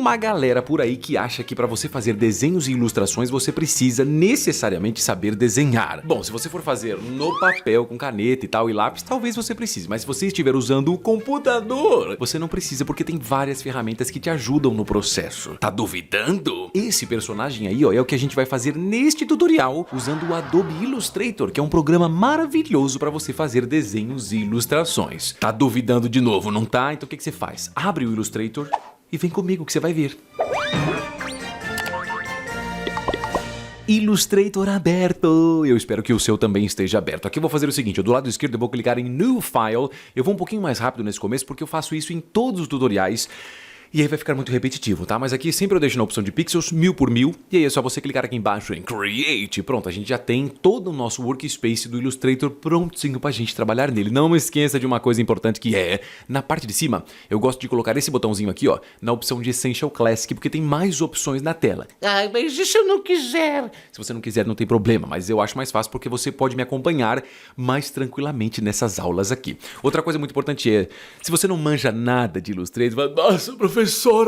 uma galera por aí que acha que para você fazer desenhos e ilustrações você precisa necessariamente saber desenhar. Bom, se você for fazer no papel com caneta e tal e lápis, talvez você precise, mas se você estiver usando o computador, você não precisa porque tem várias ferramentas que te ajudam no processo. Tá duvidando? Esse personagem aí, ó, é o que a gente vai fazer neste tutorial usando o Adobe Illustrator, que é um programa maravilhoso para você fazer desenhos e ilustrações. Tá duvidando de novo, não tá? Então o que você faz? Abre o Illustrator e vem comigo que você vai ver. Illustrator aberto. Eu espero que o seu também esteja aberto. Aqui eu vou fazer o seguinte, do lado esquerdo eu vou clicar em New File. Eu vou um pouquinho mais rápido nesse começo porque eu faço isso em todos os tutoriais. E aí vai ficar muito repetitivo, tá? Mas aqui sempre eu deixo na opção de pixels, 1000 por 1000. E aí é só você clicar aqui embaixo em Create. Pronto, a gente já tem todo o nosso workspace do Illustrator prontinho pra gente trabalhar nele. Não esqueça de uma coisa importante que é, na parte de cima, eu gosto de colocar esse botãozinho aqui, ó, na opção de Essential Classic, porque tem mais opções na tela. Ai, mas e se eu não quiser? Se você não quiser, não tem problema, mas eu acho mais fácil porque você pode me acompanhar mais tranquilamente nessas aulas aqui. Outra coisa muito importante é, se você não manja nada de Illustrator, vai, nossa, professor,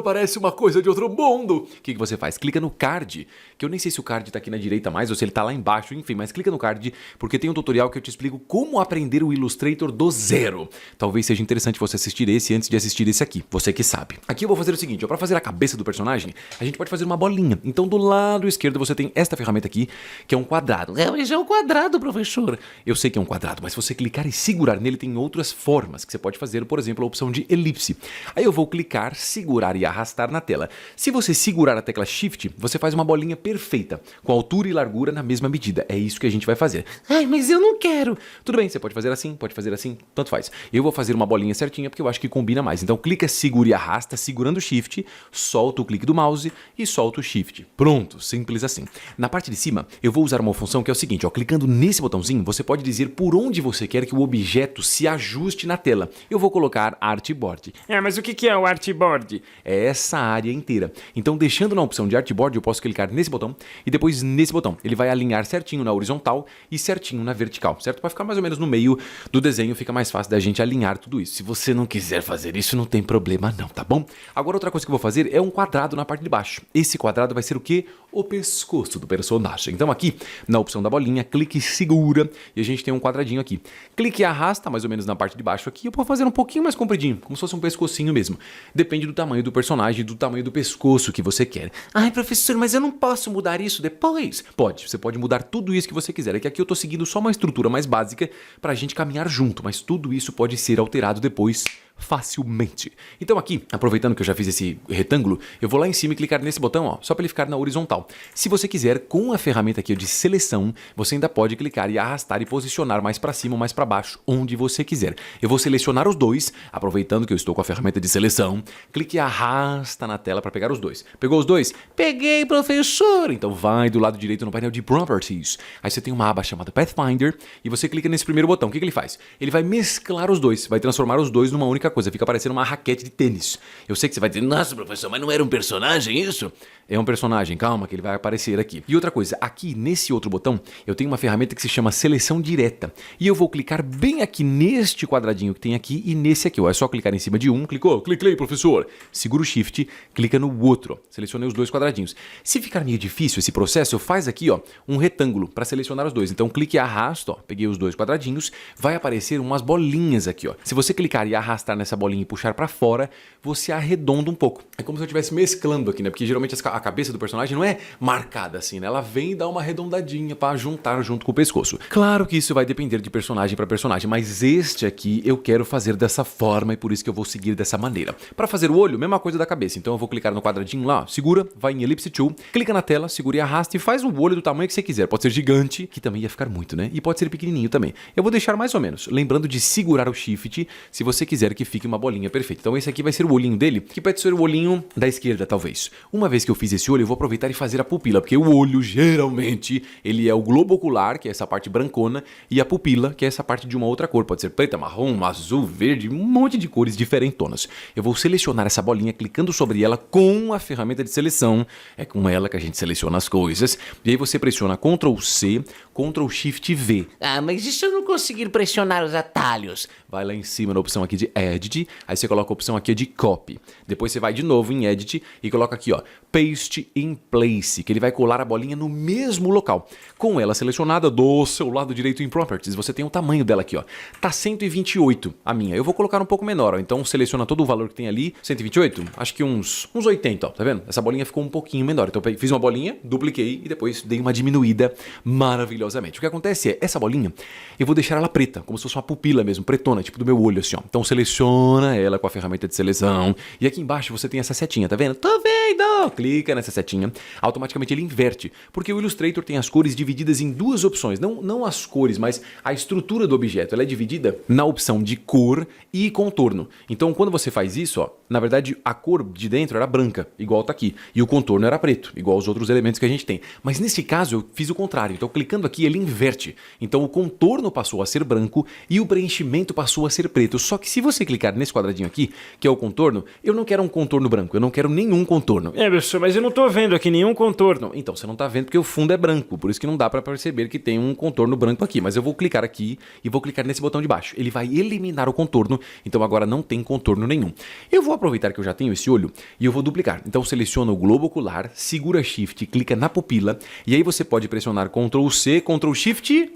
parece uma coisa de outro mundo. O que você faz? Clica no card, que eu nem sei se o card tá aqui na direita mais ou se ele tá lá embaixo, enfim, mas clica no card, porque tem um tutorial que eu te explico como aprender o Illustrator do zero. Talvez seja interessante você assistir esse antes de assistir esse aqui, você que sabe. Aqui eu vou fazer o seguinte, ó, pra fazer a cabeça do personagem, a gente pode fazer uma bolinha. Então do lado esquerdo você tem esta ferramenta aqui, que é um quadrado. Mas é um quadrado, professor. Eu sei que é um quadrado, mas se você clicar e segurar nele, tem outras formas que você pode fazer, por exemplo, a opção de elipse. Aí eu vou clicar, segurar e arrastar na tela. Se você segurar a tecla Shift, você faz uma bolinha perfeita, com altura e largura na mesma medida. É isso que a gente vai fazer. Ai, mas eu não quero. Tudo bem, você pode fazer assim, tanto faz. Eu vou fazer uma bolinha certinha porque eu acho que combina mais. Então clica, segura e arrasta, segurando o Shift, solta o clique do mouse e solta o Shift. Pronto, simples assim. Na parte de cima, eu vou usar uma função que é o seguinte, ó, clicando nesse botãozinho, você pode dizer por onde você quer que o objeto se ajuste na tela. Eu vou colocar Artboard. Mas o que é o Artboard? É essa área inteira. Então, deixando na opção de Artboard, eu posso clicar nesse botão e depois nesse botão. Ele vai alinhar certinho na horizontal e certinho na vertical, certo? Para ficar mais ou menos no meio do desenho, fica mais fácil da gente alinhar tudo isso. Se você não quiser fazer isso, não tem problema não, tá bom? Agora, outra coisa que eu vou fazer é um quadrado na parte de baixo. Esse quadrado vai ser o quê? O pescoço do personagem. Então, aqui, na opção da bolinha, clique e segura e a gente tem um quadradinho aqui. Clique e arrasta, mais ou menos na parte de baixo aqui. Eu vou fazer um pouquinho mais compridinho, como se fosse um pescocinho mesmo. Depende do tamanho do personagem, do tamanho do pescoço que você quer. Ai, professor, mas eu não posso mudar isso depois? Pode, você pode mudar tudo isso que você quiser. É que aqui eu tô seguindo só uma estrutura mais básica pra gente caminhar junto, mas tudo isso pode ser alterado depois facilmente. Então aqui, aproveitando que eu já fiz esse retângulo, eu vou lá em cima e clicar nesse botão, ó, só para ele ficar na horizontal. Se você quiser, com a ferramenta aqui de seleção, você ainda pode clicar e arrastar e posicionar mais para cima ou mais para baixo, onde você quiser. Eu vou selecionar os dois, aproveitando que eu estou com a ferramenta de seleção, clique e arrasta na tela para pegar os dois. Pegou os dois? Peguei, professor! Então vai do lado direito no painel de Properties. Aí você tem uma aba chamada Pathfinder e você clica nesse primeiro botão. O que ele faz? Ele vai mesclar os dois, vai transformar os dois numa única coisa, fica parecendo uma raquete de tênis. Eu sei que você vai dizer, nossa, professor, mas não era um personagem isso? É um personagem, calma que ele vai aparecer aqui. E outra coisa, aqui nesse outro botão, eu tenho uma ferramenta que se chama Seleção Direta. E eu vou clicar bem aqui neste quadradinho que tem aqui e nesse aqui, ó. É só clicar em cima de um, clicou, cliquei, professor. Segura o Shift, clica no outro. Selecionei os dois quadradinhos. Se ficar meio difícil esse processo, faz aqui, ó, um retângulo para selecionar os dois. Então clique e arrasta, ó, peguei os dois quadradinhos, vai aparecer umas bolinhas aqui, ó. Se você clicar e arrastar nessa bolinha e puxar para fora, você arredonda um pouco. É como se eu estivesse mesclando aqui, né? Porque geralmente a cabeça do personagem não é marcada assim, né? Ela vem e dá uma arredondadinha para juntar junto com o pescoço. Claro que isso vai depender de personagem para personagem, mas este aqui eu quero fazer dessa forma e por isso que eu vou seguir dessa maneira. Para fazer o olho, mesma coisa da cabeça. Então eu vou clicar no quadradinho lá, ó, segura, vai em Ellipse Tool, clica na tela, segura e arrasta e faz um olho do tamanho que você quiser. Pode ser gigante, que também ia ficar muito, né? E pode ser pequenininho também. Eu vou deixar mais ou menos, lembrando de segurar o Shift se você quiser que fique uma bolinha perfeita. Então esse aqui vai ser o olhinho dele, que pode ser o olhinho da esquerda, talvez. Uma vez que eu fiz esse olho, eu vou aproveitar e fazer a pupila, porque o olho, geralmente, ele é o globo ocular, que é essa parte brancona, e a pupila, que é essa parte de uma outra cor. Pode ser preta, marrom, azul, verde, um monte de cores diferentonas. Eu vou selecionar essa bolinha clicando sobre ela com a ferramenta de seleção. É com ela que a gente seleciona as coisas. E aí você pressiona Ctrl+C, Ctrl Shift V. Ah, mas e se eu não conseguir pressionar os atalhos? Vai lá em cima na opção aqui de Edit, aí você coloca a opção aqui de Copy. Depois você vai de novo em Edit e coloca aqui, ó, Paste in Place, que ele vai colar a bolinha no mesmo local. Com ela selecionada do seu lado direito em Properties, você tem o tamanho dela aqui, ó. Tá 128 a minha. Eu vou colocar um pouco menor, ó. Então seleciona todo o valor que tem ali. 128? Acho que uns 80, ó. Tá vendo? Essa bolinha ficou um pouquinho menor. Então eu fiz uma bolinha, dupliquei e depois dei uma diminuída maravilhosamente. O que acontece é, essa bolinha, eu vou deixar ela preta, como se fosse uma pupila mesmo, pretona, tipo do meu olho, assim, ó. Então seleciona ela com a ferramenta de seleção. E aqui embaixo você tem essa setinha, tá vendo? Tô vendo! Clica nessa setinha. Automaticamente ele inverte. Porque o Illustrator tem as cores divididas em duas opções. Não as cores, mas a estrutura do objeto. Ela é dividida na opção de cor e contorno. Então quando você faz isso, ó, na verdade a cor de dentro era branca, igual tá aqui. E o contorno era preto, igual os outros elementos que a gente tem. Mas nesse caso eu fiz o contrário. Então clicando aqui ele inverte. Então o contorno passou a ser branco e o preenchimento passou a ser preto. Só que se você clicar nesse quadradinho aqui, que é o contorno, eu não quero um contorno branco, eu não quero nenhum contorno. Professor, mas eu não tô vendo aqui nenhum contorno. Então, você não tá vendo porque o fundo é branco, por isso que não dá pra perceber que tem um contorno branco aqui. Mas eu vou clicar aqui e vou clicar nesse botão de baixo. Ele vai eliminar o contorno, então agora não tem contorno nenhum. Eu vou aproveitar que eu já tenho esse olho e eu vou duplicar. Então seleciona o globo ocular, segura Shift, clica na pupila e aí você pode pressionar Ctrl C, Ctrl Shift...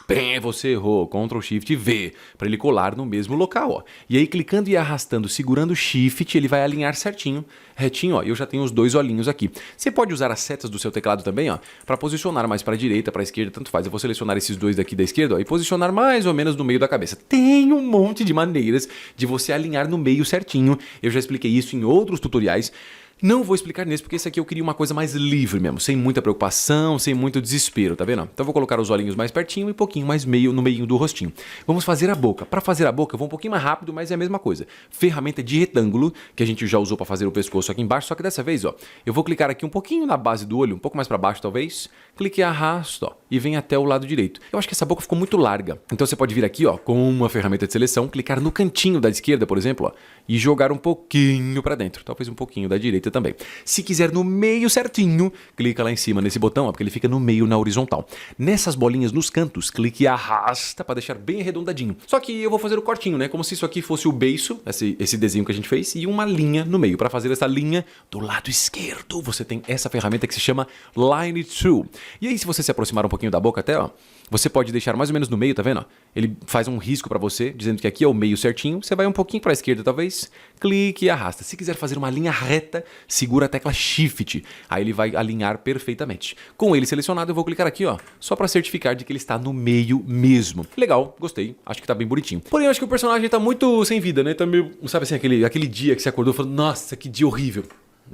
Bem, você errou, Ctrl Shift V, para ele colar no mesmo local, ó. E aí clicando e arrastando, segurando Shift, ele vai alinhar certinho, retinho, ó. E eu já tenho os dois olhinhos aqui. Você pode usar as setas do seu teclado também, ó, para posicionar mais para a direita, para a esquerda, tanto faz. Eu vou selecionar esses dois daqui da esquerda, ó, e posicionar mais ou menos no meio da cabeça. Tem um monte de maneiras de você alinhar no meio certinho. Eu já expliquei isso em outros tutoriais. Não vou explicar nesse, porque esse aqui eu queria uma coisa mais livre mesmo, sem muita preocupação, sem muito desespero, tá vendo? Então eu vou colocar os olhinhos mais pertinho e um pouquinho mais no meio do rostinho. Vamos fazer a boca. Para fazer a boca eu vou um pouquinho mais rápido, mas é a mesma coisa. Ferramenta de retângulo, que a gente já usou para fazer o pescoço aqui embaixo, só que dessa vez, ó, eu vou clicar aqui um pouquinho na base do olho, um pouco mais para baixo talvez, clique e arrasto, ó, e vem até o lado direito. Eu acho que essa boca ficou muito larga, então você pode vir aqui, ó, com uma ferramenta de seleção, clicar no cantinho da esquerda, por exemplo, ó, e jogar um pouquinho para dentro, talvez um pouquinho da direita também. Se quiser no meio certinho, clica lá em cima nesse botão, ó, porque ele fica no meio na horizontal. Nessas bolinhas nos cantos, clique e arrasta para deixar bem arredondadinho. Só que eu vou fazer o cortinho, né? Como se isso aqui fosse o beiço, esse desenho que a gente fez, e uma linha no meio. Para fazer essa linha do lado esquerdo, você tem essa ferramenta que se chama Line Through. E aí, se você se aproximar um pouquinho da boca até, ó, você pode deixar mais ou menos no meio, tá vendo? Ó? Ele faz um risco para você, dizendo que aqui é o meio certinho. Você vai um pouquinho para a esquerda, talvez. Clique e arrasta. Se quiser fazer uma linha reta, segura a tecla Shift. Aí ele vai alinhar perfeitamente. Com ele selecionado, eu vou clicar aqui, ó, só para certificar de que ele está no meio mesmo. Legal, gostei. Acho que tá bem bonitinho. Porém, eu acho que o personagem tá muito sem vida, né? Tá meio, sabe assim, aquele dia que você acordou falando, nossa, que dia horrível.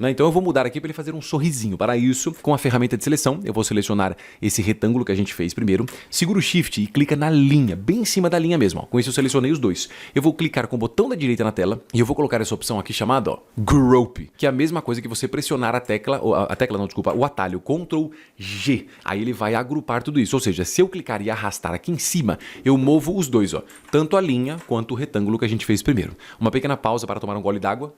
Então eu vou mudar aqui para ele fazer um sorrisinho. Para isso, com a ferramenta de seleção, eu vou selecionar esse retângulo que a gente fez primeiro, seguro o Shift e clica na linha, bem em cima da linha mesmo. Ó. Com isso eu selecionei os dois. Eu vou clicar com o botão da direita na tela e eu vou colocar essa opção aqui chamada, ó, Group, que é a mesma coisa que você pressionar o atalho Ctrl G. Aí ele vai agrupar tudo isso. Ou seja, se eu clicar e arrastar aqui em cima, eu movo os dois, ó, tanto a linha quanto o retângulo que a gente fez primeiro. Uma pequena pausa para tomar um gole d'água.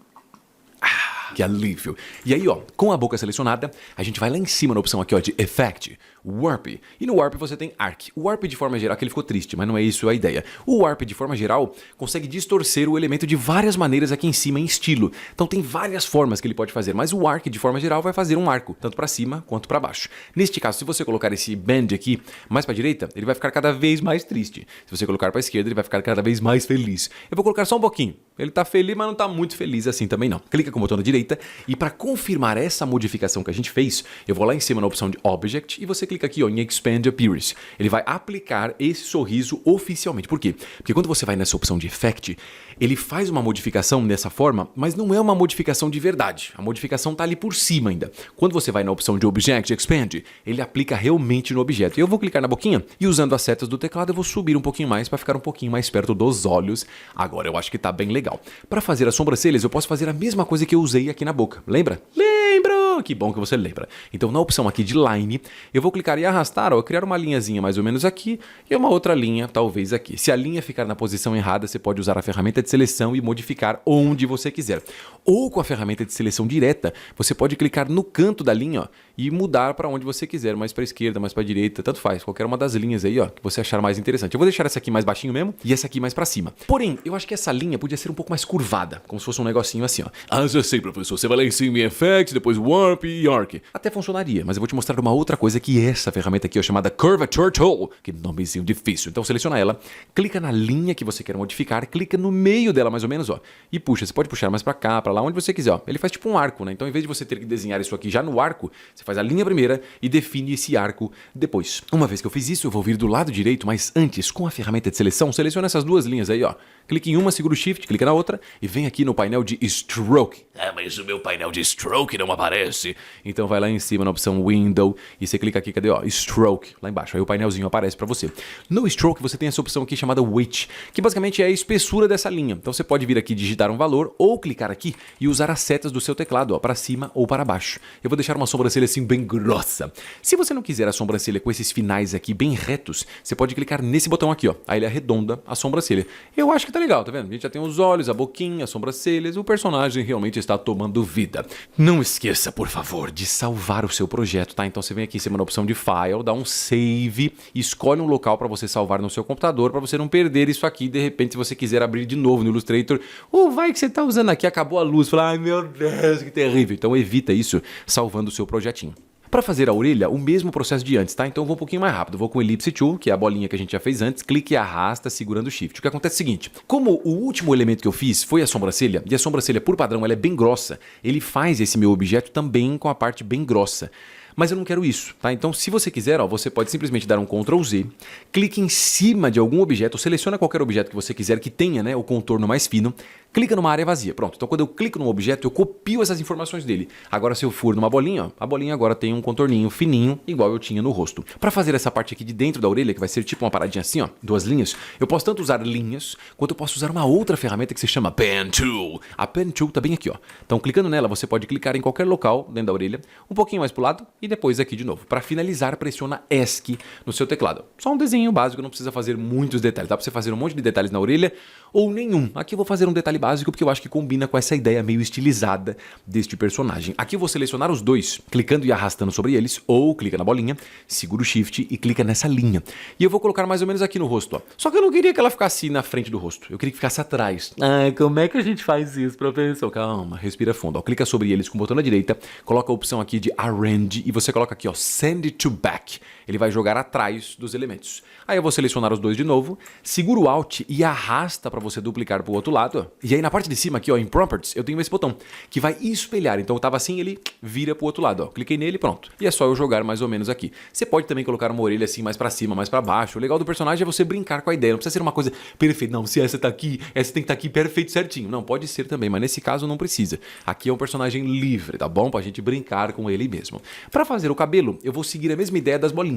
Que alívio. E aí, ó, com a boca selecionada, a gente vai lá em cima na opção aqui, ó, de Effect, Warp. E no Warp você tem Arc. O Warp de forma geral, aqui ele ficou triste, mas não é isso a ideia. O Warp de forma geral consegue distorcer o elemento de várias maneiras aqui em cima em estilo. Então tem várias formas que ele pode fazer, mas o Arc de forma geral vai fazer um arco, tanto para cima quanto para baixo. Neste caso, se você colocar esse band aqui mais para direita, ele vai ficar cada vez mais triste. Se você colocar para esquerda, ele vai ficar cada vez mais feliz. Eu vou colocar só um pouquinho. Ele tá feliz, mas não tá muito feliz assim também não. Clica com o botão da direita e para confirmar essa modificação que a gente fez, eu vou lá em cima na opção de Object e você clica aqui, ó, em Expand Appearance. Ele vai aplicar esse sorriso oficialmente. Por quê? Porque quando você vai nessa opção de Effect, ele faz uma modificação dessa forma, mas não é uma modificação de verdade. A modificação tá ali por cima ainda. Quando você vai na opção de Object Expand, ele aplica realmente no objeto. Eu vou clicar na boquinha e usando as setas do teclado eu vou subir um pouquinho mais para ficar um pouquinho mais perto dos olhos. Agora eu acho que tá bem legal. Para fazer as sobrancelhas, eu posso fazer a mesma coisa que eu usei aqui na boca. Lembra? Lembro! que bom que você lembra. Então na opção aqui de Line, eu vou clicar em arrastar, ó, criar uma linhazinha mais ou menos aqui e uma outra linha talvez aqui. Se a linha ficar na posição errada, você pode usar a ferramenta de seleção e modificar onde você quiser. Ou com a ferramenta de seleção direta, você pode clicar no canto da linha, ó, e mudar para onde você quiser, mais para a esquerda, mais para a direita, tanto faz, qualquer uma das linhas aí, ó, que você achar mais interessante. Eu vou deixar essa aqui mais baixinho mesmo e essa aqui mais para cima. Porém, eu acho que essa linha podia ser um pouco mais curvada, como se fosse um negocinho assim, ó. Ah, já sei, professor, você vai lá em cima em Effects, depois Warp e Arc. Até funcionaria, mas eu vou te mostrar uma outra coisa que é essa ferramenta aqui, ó, chamada Curvature Tool, que nomezinho difícil. Então seleciona ela, clica na linha que você quer modificar, clica no meio dela mais ou menos, ó, e puxa. Você pode puxar mais para cá, para lá, onde você quiser, ó. Ele faz tipo um arco, né? Então, em vez de você ter que desenhar isso aqui já no arco, você faz a linha primeira e define esse arco depois. Uma vez que eu fiz isso, eu vou vir do lado direito, mas antes, com a ferramenta de seleção, seleciona essas duas linhas aí, ó. Clique em uma, segura o Shift, clica na outra e vem aqui no painel de Stroke. Ah, mas o meu painel de Stroke não aparece. Então vai lá em cima na opção Window e você clica aqui, cadê, ó, Stroke, lá embaixo. Aí o painelzinho aparece para você. No Stroke você tem essa opção aqui chamada Width, que basicamente é a espessura dessa linha. Então você pode vir aqui digitar um valor ou clicar aqui e usar as setas do seu teclado, ó, para cima ou para baixo. Eu vou deixar uma sobrancelha assim bem grossa. Se você não quiser a sobrancelha com esses finais aqui bem retos, você pode clicar nesse botão aqui, ó. Aí ele arredonda a sobrancelha. Eu acho que tá legal, tá vendo? A gente já tem os olhos, a boquinha, as sobrancelhas, o personagem realmente está tomando vida. Não esqueça, por favor, de salvar o seu projeto, tá? Então você vem aqui em cima na opção de File, dá um Save, escolhe um local para você salvar no seu computador, para você não perder isso aqui. De repente, se você quiser abrir de novo no Illustrator, ou vai que você tá usando aqui, acabou a luz, fala, ai meu Deus, que terrível. Então evita isso salvando o seu projetinho. Para fazer a orelha, o mesmo processo de antes, tá? Então eu vou um pouquinho mais rápido. Vou com o Ellipse Tool, que é a bolinha que a gente já fez antes, clique e arrasta segurando o Shift. O que acontece é o seguinte, como o último elemento que eu fiz foi a sobrancelha, e a sobrancelha por padrão ela é bem grossa, ele faz esse meu objeto também com a parte bem grossa. Mas eu não quero isso, tá? Então, se você quiser, ó, você pode simplesmente dar um Ctrl Z, clique em cima de algum objeto, seleciona qualquer objeto que você quiser que tenha, né, o contorno mais fino, clica numa área vazia. Pronto. Então, quando eu clico num objeto, eu copio essas informações dele. Agora, se eu for numa bolinha, ó, a bolinha agora tem um contorninho fininho, igual eu tinha no rosto. Para fazer essa parte aqui de dentro da orelha, que vai ser tipo uma paradinha assim, ó, duas linhas, eu posso tanto usar linhas, quanto eu posso usar uma outra ferramenta que se chama Pen Tool. A Pen Tool tá bem aqui, ó. Então, clicando nela, você pode clicar em qualquer local dentro da orelha, um pouquinho mais pro lado e depois aqui de novo. Para finalizar, pressiona ESC no seu teclado. Só um desenho básico, não precisa fazer muitos detalhes. Dá para você fazer um monte de detalhes na orelha ou nenhum. Aqui eu vou fazer um detalhe básico porque eu acho que combina com essa ideia meio estilizada deste personagem. Aqui eu vou selecionar os dois, clicando e arrastando sobre eles, ou clica na bolinha, segura o Shift e clica nessa linha. E eu vou colocar mais ou menos aqui no rosto, ó. Só que eu não queria que ela ficasse na frente do rosto. Eu queria que ficasse atrás. Ah, como é que a gente faz isso, professor? Calma, respira fundo. Ó, clica sobre eles com o botão na direita, coloca a opção aqui de Arrange e você coloca aqui, ó, Send to Back. Ele vai jogar atrás dos elementos. Aí eu vou selecionar os dois de novo, segura o Alt e arrasta para você duplicar para o outro lado. Ó. E aí na parte de cima aqui, ó, em Properties, eu tenho esse botão que vai espelhar. Então eu tava assim, ele vira para o outro lado. Ó. Cliquei nele, pronto. E é só eu jogar mais ou menos aqui. Você pode também colocar uma orelha assim mais para cima, mais para baixo. O legal do personagem é você brincar com a ideia. Não precisa ser uma coisa perfeita. Não, se essa tá aqui, essa tem que estar aqui perfeito certinho. Não, pode ser também, mas nesse caso não precisa. Aqui é um personagem livre, tá bom? Pra gente brincar com ele mesmo. Para fazer o cabelo, eu vou seguir a mesma ideia das bolinhas.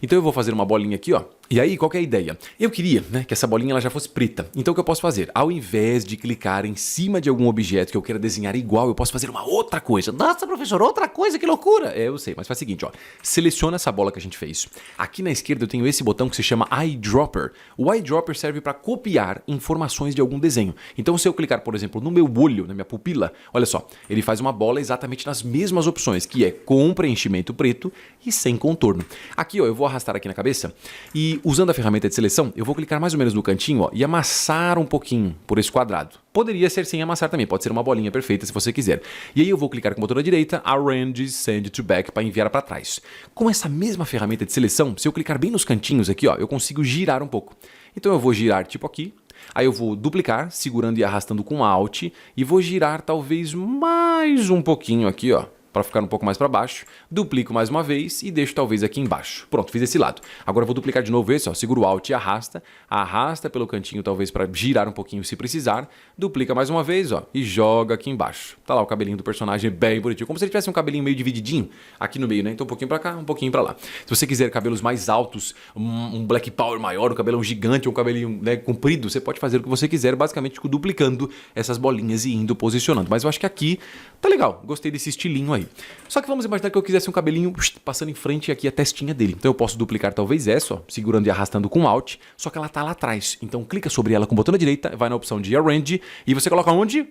Então eu vou fazer uma bolinha aqui, ó. E aí, qual que é a ideia? Eu queria, né, que essa bolinha ela já fosse preta. Então o que eu posso fazer? Ao invés de clicar em cima de algum objeto que eu queira desenhar igual, eu posso fazer uma outra coisa. Nossa, professor, outra coisa, que loucura! É, eu sei, mas faz o seguinte, ó. Seleciona essa bola que a gente fez. Aqui na esquerda eu tenho esse botão que se chama Eyedropper. O Eyedropper serve para copiar informações de algum desenho. Então se eu clicar, por exemplo, no meu olho, na minha pupila, olha só, ele faz uma bola exatamente nas mesmas opções, que é com preenchimento preto e sem contorno. Aqui, ó, eu vou arrastar aqui na cabeça e usando a ferramenta de seleção, eu vou clicar mais ou menos no cantinho, ó, e amassar um pouquinho por esse quadrado. Poderia ser sem amassar também, pode ser uma bolinha perfeita se você quiser. E aí eu vou clicar com o botão da direita, Arrange, Send to Back, para enviar para trás. Com essa mesma ferramenta de seleção, se eu clicar bem nos cantinhos aqui, ó, eu consigo girar um pouco. Então eu vou girar tipo aqui, aí eu vou duplicar, segurando e arrastando com Alt, e vou girar talvez mais um pouquinho aqui, ó, para ficar um pouco mais para baixo, duplico mais uma vez e deixo talvez aqui embaixo. Pronto, fiz esse lado. Agora eu vou duplicar de novo esse, ó, seguro o Alt e arrasta pelo cantinho talvez para girar um pouquinho se precisar, duplica mais uma vez, ó, e joga aqui embaixo. Tá lá o cabelinho do personagem bem bonitinho, como se ele tivesse um cabelinho meio divididinho aqui no meio, né? Então um pouquinho para cá, um pouquinho para lá. Se você quiser cabelos mais altos, um black power maior, um cabelão gigante, um cabelinho, né, comprido, você pode fazer o que você quiser, basicamente duplicando essas bolinhas e indo posicionando. Mas eu acho que aqui tá legal, gostei desse estilinho aí. ali. Só que vamos imaginar que eu quisesse um cabelinho passando em frente aqui a testinha dele. Então eu posso duplicar talvez essa, ó, segurando e arrastando com Alt, só que ela tá lá atrás. Então clica sobre ela com o botão da direita, vai na opção de Arrange e você coloca onde?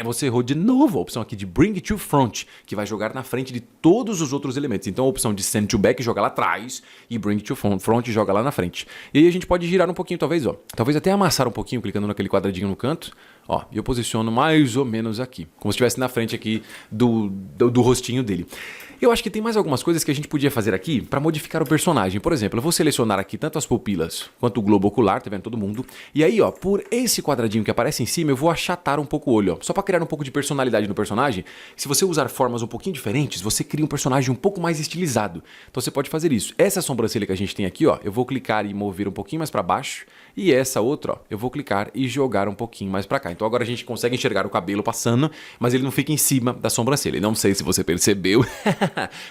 Você errou de novo a opção aqui de Bring to Front, que vai jogar na frente de todos os outros elementos. Então a opção de Send to Back joga lá atrás e Bring to Front joga lá na frente. E aí a gente pode girar um pouquinho talvez, ó. Talvez até amassar um pouquinho, clicando naquele quadradinho no canto. Ó, e eu posiciono mais ou menos aqui, como se estivesse na frente aqui do rostinho dele. Eu acho que tem mais algumas coisas que a gente podia fazer aqui para modificar o personagem. Por exemplo, eu vou selecionar aqui tanto as pupilas quanto o globo ocular, tá vendo todo mundo? E aí, ó, por esse quadradinho que aparece em cima, eu vou achatar um pouco o olho, ó. Só para criar um pouco de personalidade no personagem. Se você usar formas um pouquinho diferentes, você cria um personagem um pouco mais estilizado. Então você pode fazer isso. Essa sobrancelha que a gente tem aqui, ó, eu vou clicar e mover um pouquinho mais para baixo. E essa outra, ó, eu vou clicar e jogar um pouquinho mais para cá. Então agora a gente consegue enxergar o cabelo passando, mas ele não fica em cima da sobrancelha. Não sei se você percebeu,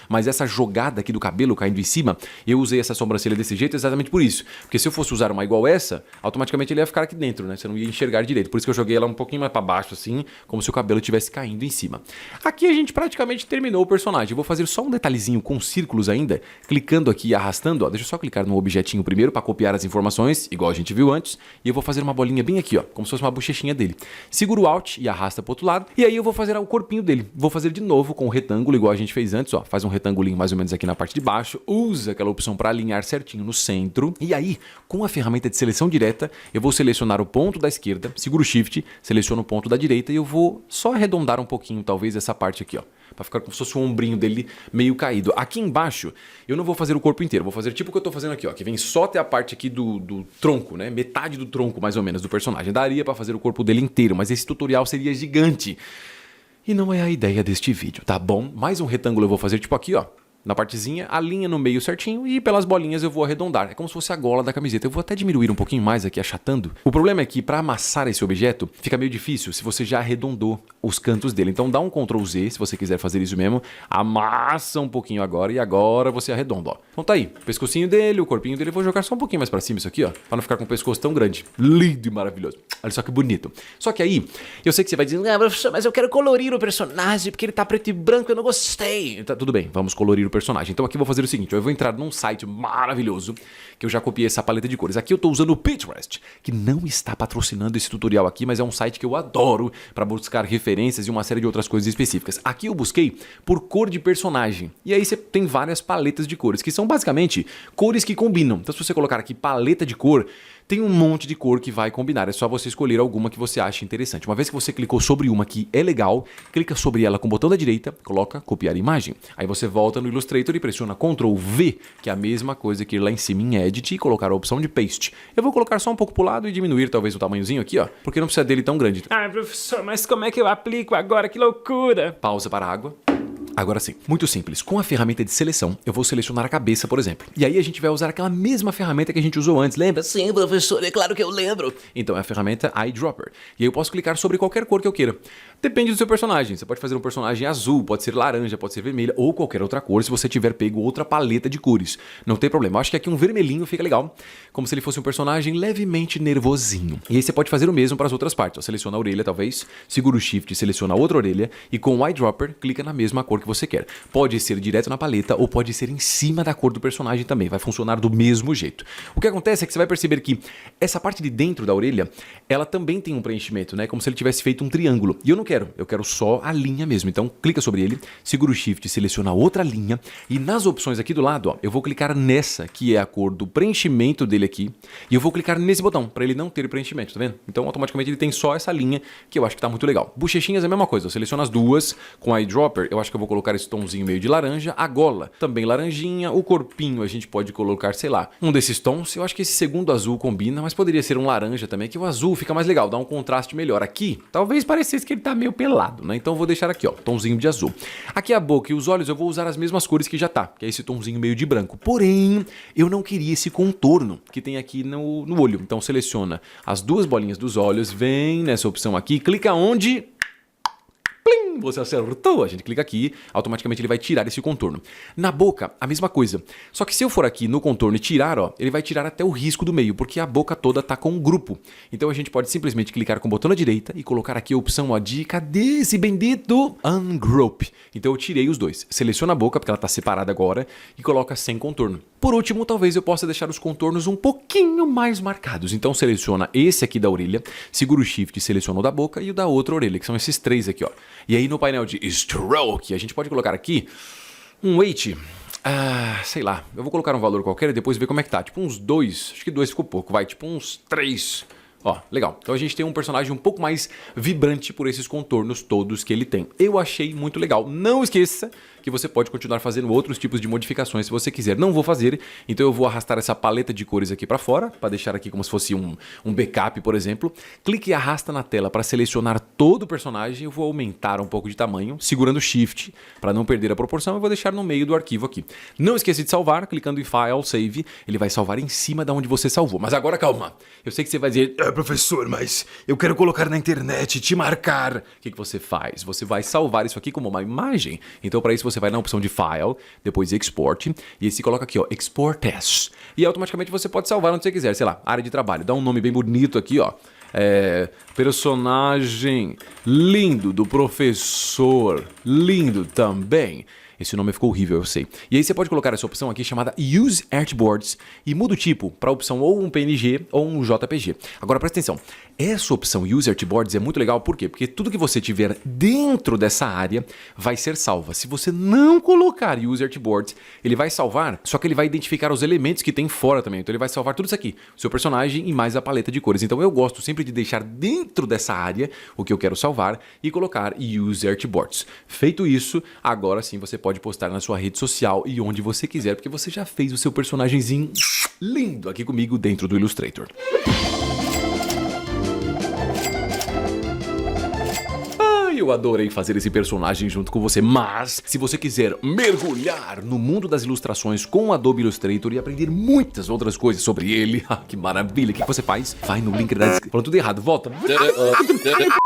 mas essa jogada aqui do cabelo caindo em cima, eu usei essa sobrancelha desse jeito exatamente por isso. Porque se eu fosse usar uma igual essa, automaticamente ele ia ficar aqui dentro, né? Você não ia enxergar direito. Por isso que eu joguei ela um pouquinho mais para baixo, assim, como se o cabelo estivesse caindo em cima. Aqui a gente praticamente terminou o personagem. Eu vou fazer só um detalhezinho com círculos ainda, clicando aqui e arrastando, ó. Deixa eu só clicar no objetinho primeiro para copiar as informações, igual a gente viu antes, e eu vou fazer uma bolinha bem aqui, ó, como se fosse uma bochechinha dele. Seguro o Alt e arrasta para o outro lado, e aí eu vou fazer o corpinho dele. Vou fazer de novo com o retângulo, igual a gente fez antes, ó. Faz um retangulinho mais ou menos aqui na parte de baixo, usa aquela opção para alinhar certinho no centro, e aí, com a ferramenta de seleção direta, eu vou selecionar o ponto da esquerda, seguro o Shift, seleciono o ponto da direita e eu vou só arredondar um pouquinho, talvez, essa parte aqui, ó, para ficar como se fosse o ombrinho dele meio caído. Aqui embaixo, eu não vou fazer o corpo inteiro, vou fazer tipo o que eu tô fazendo aqui, ó, que vem só até a parte aqui do tronco, né? Metade do tronco, mais ou menos, do personagem. Daria para fazer o corpo dele inteiro, mas esse tutorial seria gigante. E não é a ideia deste vídeo, tá bom? Mais um retângulo eu vou fazer tipo aqui, ó. Na partezinha, a linha no meio certinho e pelas bolinhas eu vou arredondar. É como se fosse a gola da camiseta. Eu vou até diminuir um pouquinho mais aqui, achatando. O problema é que para amassar esse objeto fica meio difícil se você já arredondou os cantos dele. Então dá um Ctrl Z se você quiser fazer isso mesmo. Amassa um pouquinho agora e agora você arredonda, ó. Então tá aí, o pescocinho dele, o corpinho dele. Eu vou jogar só um pouquinho mais para cima isso aqui, ó, para não ficar com o pescoço tão grande. Lindo e maravilhoso. Olha só que bonito. Só que aí, eu sei que você vai dizer, ah, professor, mas eu quero colorir o personagem porque ele tá preto e branco, eu não gostei. Tá, tudo bem, vamos colorir o personagem. Então aqui eu vou fazer o seguinte, eu vou entrar num site maravilhoso, que eu já copiei essa paleta de cores. Aqui eu tô usando o Pinterest, que não está patrocinando esse tutorial aqui, mas é um site que eu adoro para buscar referências e uma série de outras coisas específicas. Aqui eu busquei por cor de personagem. E aí você tem várias paletas de cores, que são basicamente cores que combinam. Então se você colocar aqui paleta de cor, tem um monte de cor que vai combinar, é só você escolher alguma que você ache interessante. Uma vez que você clicou sobre uma que é legal, clica sobre ela com o botão da direita, coloca copiar imagem. Aí você volta no Illustrator e pressiona Ctrl V, que é a mesma coisa que ir lá em cima em Edit e colocar a opção de Paste. Eu vou colocar só um pouco pro lado e diminuir talvez o tamanhozinho aqui, ó, porque não precisa dele tão grande. Ah, professor, mas como é que eu aplico agora? Que loucura! Pausa para a água. Agora sim, muito simples. Com a ferramenta de seleção, eu vou selecionar a cabeça, por exemplo. E aí a gente vai usar aquela mesma ferramenta que a gente usou antes, lembra? Sim, professor, é claro que eu lembro. Então é a ferramenta Eyedropper. E aí eu posso clicar sobre qualquer cor que eu queira. Depende do seu personagem. Você pode fazer um personagem azul, pode ser laranja, pode ser vermelha ou qualquer outra cor se você tiver pego outra paleta de cores. Não tem problema. Eu acho que aqui um vermelhinho fica legal, como se ele fosse um personagem levemente nervosinho. E aí você pode fazer o mesmo para as outras partes. Ó, seleciona a orelha, talvez, segura o Shift e seleciona a outra orelha e com o Eyedropper clica na mesma cor que você quer. Pode ser direto na paleta ou pode ser em cima da cor do personagem também. Vai funcionar do mesmo jeito. O que acontece é que você vai perceber que essa parte de dentro da orelha, ela também tem um preenchimento, né? Como se ele tivesse feito um triângulo. E eu não quero. Eu quero só a linha mesmo. Então, clica sobre ele, segura o Shift, seleciona outra linha e nas opções aqui do lado, ó, eu vou clicar nessa, que é a cor do preenchimento dele aqui, e eu vou clicar nesse botão, para ele não ter preenchimento, tá vendo? Então, automaticamente ele tem só essa linha, que eu acho que tá muito legal. Bochechinhas é a mesma coisa. Eu seleciono as duas com a Eyedropper. Eu acho que eu vou colocar esse tomzinho meio de laranja. A gola, também laranjinha. O corpinho, a gente pode colocar, sei lá, um desses tons. Eu acho que esse segundo azul combina, mas poderia ser um laranja também, que o azul fica mais legal, dá um contraste melhor. Aqui, talvez parecesse que ele tá meio pelado, né? Então eu vou deixar aqui, ó, tomzinho de azul. Aqui a boca e os olhos eu vou usar as mesmas cores que já tá, que é esse tomzinho meio de branco. Porém, eu não queria esse contorno que tem aqui no olho. Então seleciona as duas bolinhas dos olhos, vem nessa opção aqui, clica onde... Plim! Você acertou. A gente clica aqui, automaticamente ele vai tirar esse contorno. Na boca, a mesma coisa. Só que se eu for aqui no contorno e tirar, ó, ele vai tirar até o risco do meio, porque a boca toda tá com um grupo. Então a gente pode simplesmente clicar com o botão na direita e colocar aqui a opção, ó, de cadê esse bendito Ungroup? Então eu tirei os dois. Seleciona a boca, porque ela tá separada agora, e coloca sem contorno. Por último, talvez eu possa deixar os contornos um pouquinho mais marcados. Então seleciona esse aqui da orelha, segura o Shift e seleciona o da boca e o da outra orelha, que são esses três aqui, ó. E aí no painel de Stroke, a gente pode colocar aqui um weight, sei lá, eu vou colocar um valor qualquer e depois ver como é que tá. Tipo uns 2, acho que 2 ficou pouco, vai, tipo uns 3. Ó, legal. Então a gente tem um personagem um pouco mais vibrante por esses contornos todos que ele tem. Eu achei muito legal. Não esqueça que você pode continuar fazendo outros tipos de modificações se você quiser. Não vou fazer, então eu vou arrastar essa paleta de cores aqui para fora, para deixar aqui como se fosse um backup, por exemplo. Clique e arrasta na tela para selecionar todo o personagem. Eu vou aumentar um pouco de tamanho, segurando o Shift para não perder a proporção. Eu vou deixar no meio do arquivo aqui. Não esqueça de salvar, clicando em File, Save. Ele vai salvar em cima de onde você salvou. Mas agora calma. Eu sei que você vai dizer, professor, mas eu quero colocar na internet, te marcar. O que você faz? Você vai salvar isso aqui como uma imagem. Então para isso você vai na opção de File, depois Export, e aí você coloca aqui, ó, Export As. E automaticamente você pode salvar onde você quiser, sei lá, área de trabalho. Dá um nome bem bonito aqui, ó. Personagem lindo do professor, lindo também. Esse nome ficou horrível, eu sei. E aí você pode colocar essa opção aqui chamada Use Artboards e muda o tipo para a opção ou um PNG ou um JPG. Agora presta atenção, essa opção Use Artboards é muito legal, por quê? Porque tudo que você tiver dentro dessa área vai ser salva. Se você não colocar Use Artboards, ele vai salvar, só que ele vai identificar os elementos que tem fora também. Então ele vai salvar tudo isso aqui, o seu personagem e mais a paleta de cores. Então eu gosto sempre de deixar dentro dessa área o que eu quero salvar e colocar Use Artboards. Feito isso, agora sim você pode postar na sua rede social e onde você quiser, porque você já fez o seu personagemzinho lindo aqui comigo dentro do Illustrator. Eu adorei fazer esse personagem junto com você, mas se você quiser mergulhar no mundo das ilustrações com o Adobe Illustrator e aprender muitas outras coisas sobre ele, que maravilha, o que você faz? Vai no link da descrição. Falando tudo errado, volta.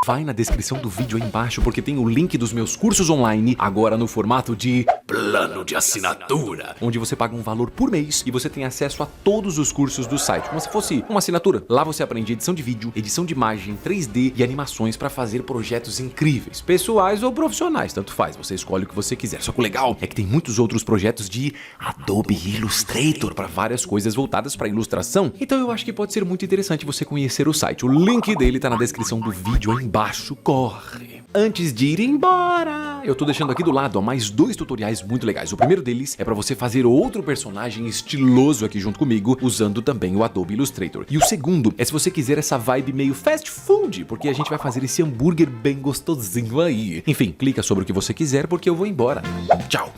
Vai na descrição do vídeo aí embaixo, porque tem o link dos meus cursos online, agora no formato de plano de assinatura, onde você paga um valor por mês e você tem acesso a todos os cursos do site, como se fosse uma assinatura. Lá você aprende edição de vídeo, edição de imagem, 3D e animações para fazer projetos incríveis. Pessoais ou profissionais, tanto faz, você escolhe o que você quiser. Só que o legal é que tem muitos outros projetos de Adobe Illustrator para várias coisas voltadas para ilustração. Então eu acho que pode ser muito interessante você conhecer o site. O link dele tá na descrição do vídeo aí embaixo. Corre! Antes de ir embora, eu tô deixando aqui do lado, ó, mais 2 tutoriais muito legais. O primeiro deles é para você fazer outro personagem estiloso aqui junto comigo, usando também o Adobe Illustrator. E o segundo é se você quiser essa vibe meio fast food, porque a gente vai fazer esse hambúrguer bem gostosinho aí. Enfim, clica sobre o que você quiser, porque eu vou embora. Tchau!